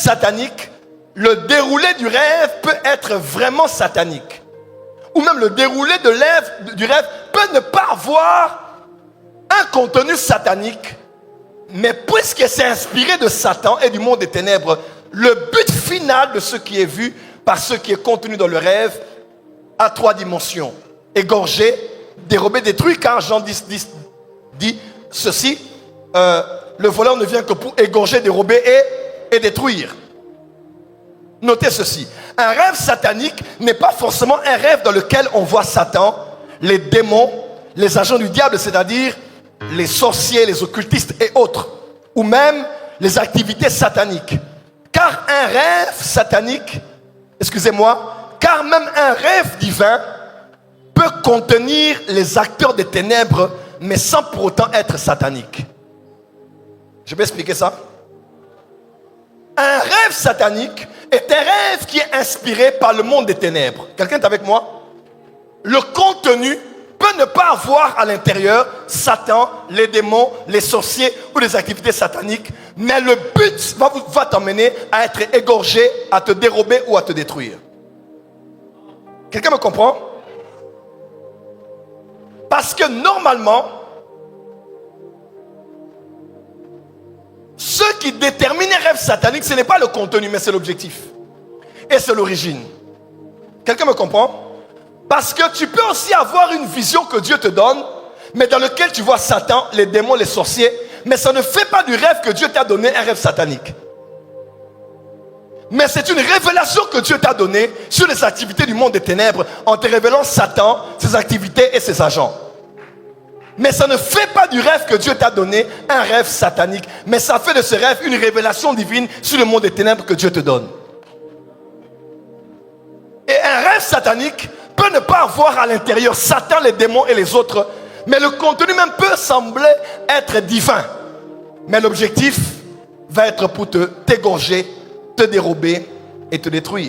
satanique, le déroulé du rêve peut être vraiment satanique. Ou même le déroulé du rêve peut ne pas avoir un contenu satanique, mais puisque c'est inspiré de Satan et du monde des ténèbres, le but final de ce qui est vu par ce qui est contenu dans le rêve a 3 dimensions. Égorger, dérober, détruire, car Jean 10 dit ceci, le voleur ne vient que pour égorger, dérober et détruire. Notez ceci, un rêve satanique n'est pas forcément un rêve dans lequel on voit Satan, les démons, les agents du diable, c'est-à-dire les sorciers, les occultistes et autres, ou même les activités sataniques. Car un rêve satanique, car même un rêve divin peut contenir les acteurs des ténèbres, mais sans pour autant être satanique. Je vais expliquer ça. Un rêve satanique est un rêve qui est inspiré par le monde des ténèbres. Quelqu'un est avec moi? Le contenu peut ne pas avoir à l'intérieur Satan, les démons, les sorciers ou les activités sataniques, mais le but va t'emmener à être égorgé, à te dérober ou à te détruire. Quelqu'un me comprend? Parce que normalement, ce qui détermine un rêve satanique, ce n'est pas le contenu, mais c'est l'objectif. Et c'est l'origine. Quelqu'un me comprend? Parce que tu peux aussi avoir une vision que Dieu te donne, mais dans laquelle tu vois Satan, les démons, les sorciers, mais ça ne fait pas du rêve que Dieu t'a donné un rêve satanique. Mais c'est une révélation que Dieu t'a donnée sur les activités du monde des ténèbres en te révélant Satan, ses activités et ses agents. Mais ça ne fait pas du rêve que Dieu t'a donné un rêve satanique, mais ça fait de ce rêve une révélation divine sur le monde des ténèbres que Dieu te donne. Et un rêve satanique peut ne pas avoir à l'intérieur Satan, les démons et les autres, mais le contenu même peut sembler être divin. Mais l'objectif va être pour t'égorger, te dérober et te détruire.